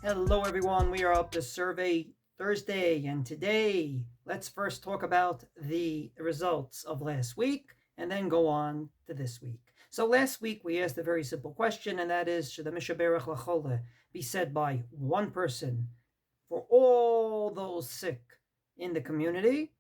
Hello, everyone. We are up to Survey Thursday, and today let's first talk about the results of last week and then go on to this week. So, last week we asked a very simple question, and that is: should the Mishaberach Lachole be said by one person for all those sick in the community,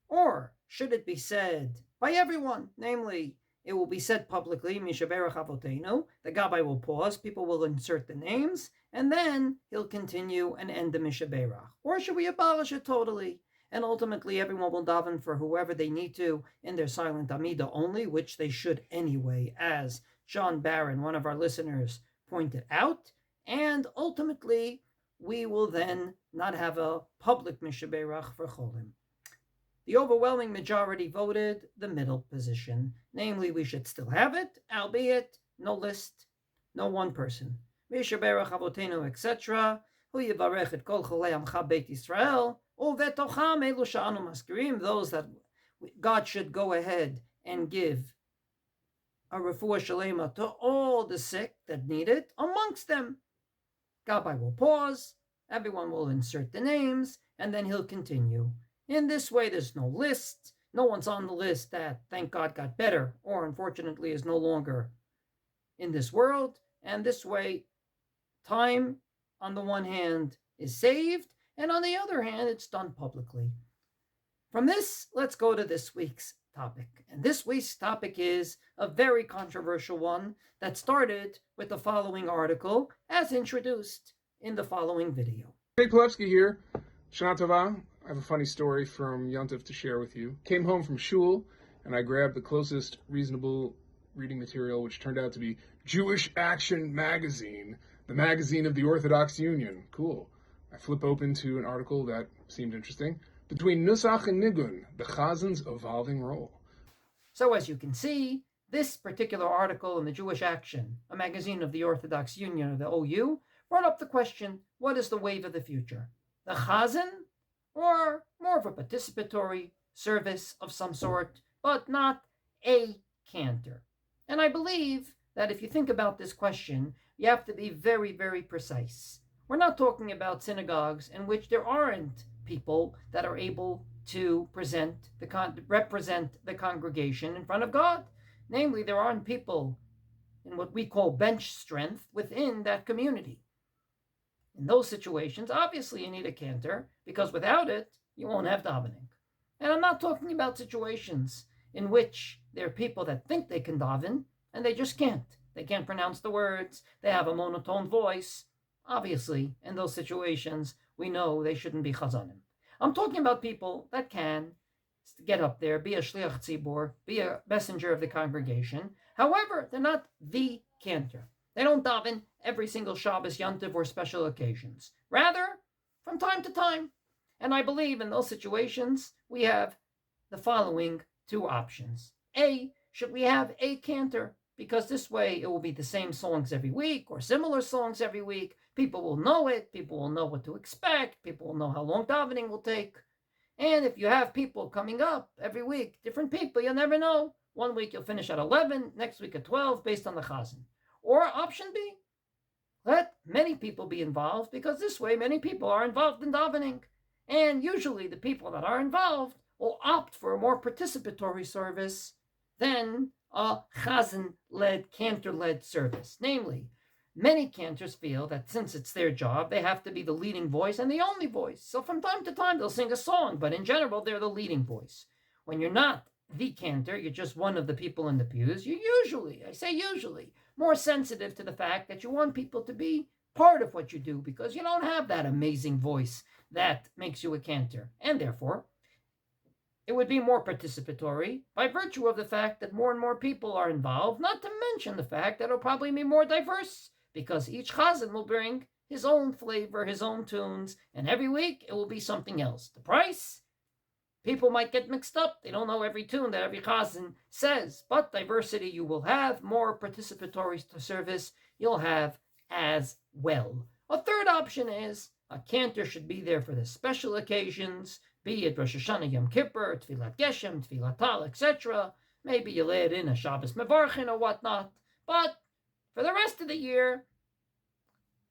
or should it be said by everyone? Namely, it will be said publicly, Mishaberach Avotenu, the Gabbai will pause, people will insert the names, and then he'll continue and end the Mishaberach. Or should we abolish it totally? And ultimately, everyone will daven for whoever they need to in their silent Amida only, which they should anyway, as John Barron, one of our listeners, pointed out. And ultimately, we will then not have a public Mishaberach for Cholim. The overwhelming majority voted the middle position. Namely, we should still have it, albeit no list, no one person. Mishaberach Avotenu, etc. Hu yivarech et kol cholei amcha Beit Yisrael, uvetocham elu sha'anu maskirim, those that God should go ahead and give a refuah shalema to all the sick that need it amongst them. Gabbai will pause, everyone will insert the names, and then he'll continue. In this way, there's no list. No one's on the list that, thank God, got better, or unfortunately is no longer in this world. And this way, time, on the one hand, is saved, and on the other hand, it's done publicly. From this, let's go to this week's topic. And this week's topic is a very controversial one that started with the following article as introduced in the following video. Hey, Plevsky here. Shana Tova. I have a funny story from Yontif to share with you. Came home from shul, and I grabbed the closest reasonable reading material, which turned out to be Jewish Action Magazine, the magazine of the Orthodox Union. Cool. I flip open to an article that seemed interesting. Between Nusach and Nigun, the Chazan's evolving role. So as you can see, this particular article in the Jewish Action, a magazine of the Orthodox Union, or the OU, brought up the question, what is the wave of the future? The Chazan, or more of a participatory service of some sort, but not a cantor? And I believe that if you think about this question, you have to be very, very precise. We're not talking about synagogues in which there aren't people that are able to represent the congregation in front of God. Namely, there aren't people in what we call bench strength within that community. In those situations, obviously you need a cantor, because without it, you won't have davening. And I'm not talking about situations in which there are people that think they can daven, and they just can't. They can't pronounce the words, they have a monotone voice. Obviously, in those situations, we know they shouldn't be chazanim. I'm talking about people that can get up there, be a shliach tzibur, be a messenger of the congregation. However, they're not the cantor. They don't daven every single Shabbos, Yontiv, or special occasions. Rather, from time to time. And I believe in those situations, we have the following two options. A, should we have a cantor? Because this way it will be the same songs every week or similar songs every week. People will know it. People will know what to expect. People will know how long davening will take. And if you have people coming up every week, different people, you'll never know. One week you'll finish at 11, next week at 12, based on the chazan. Or option B, let many people be involved, because this way many people are involved in davening. And usually the people that are involved will opt for a more participatory service than a chazan-led, cantor-led service. Namely, many cantors feel that since it's their job, they have to be the leading voice and the only voice. So from time to time, they'll sing a song, but in general, they're the leading voice. When you're not the cantor, you're just one of the people in the pews, you're usually, I say usually, more sensitive to the fact that you want people to be part of what you do, because you don't have that amazing voice that makes you a cantor. And therefore, it would be more participatory by virtue of the fact that more and more people are involved, not to mention the fact that it'll probably be more diverse, because each chazan will bring his own flavor, his own tunes, and every week it will be something else. The price? People might get mixed up. They don't know every tune that every chazan says, but diversity you will have, more participatory service you'll have as well. A third option is a cantor should be there for the special occasions, be it Rosh Hashanah, Yom Kippur, Tfilat Geshem, Tfilat Tal, etc. Maybe you'll add in a Shabbos Mevarchin or whatnot. But for the rest of the year,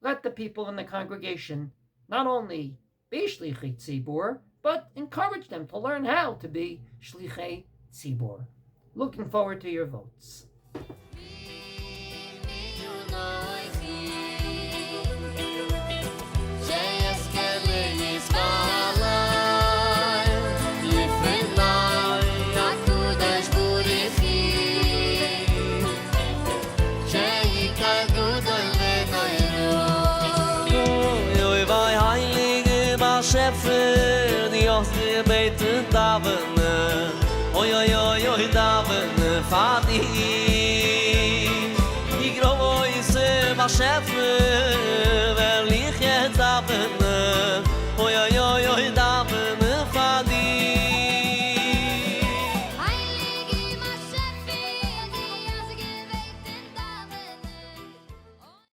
Let the people in the congregation not only be shlichei tzibur, but encourage them to learn how to be shlichei tzibur. Looking forward to your votes. Schäfer, die aus dir beten daven, oi oi oi oi daven, Fadi, ich glaube, ich sehe, was Schäfer.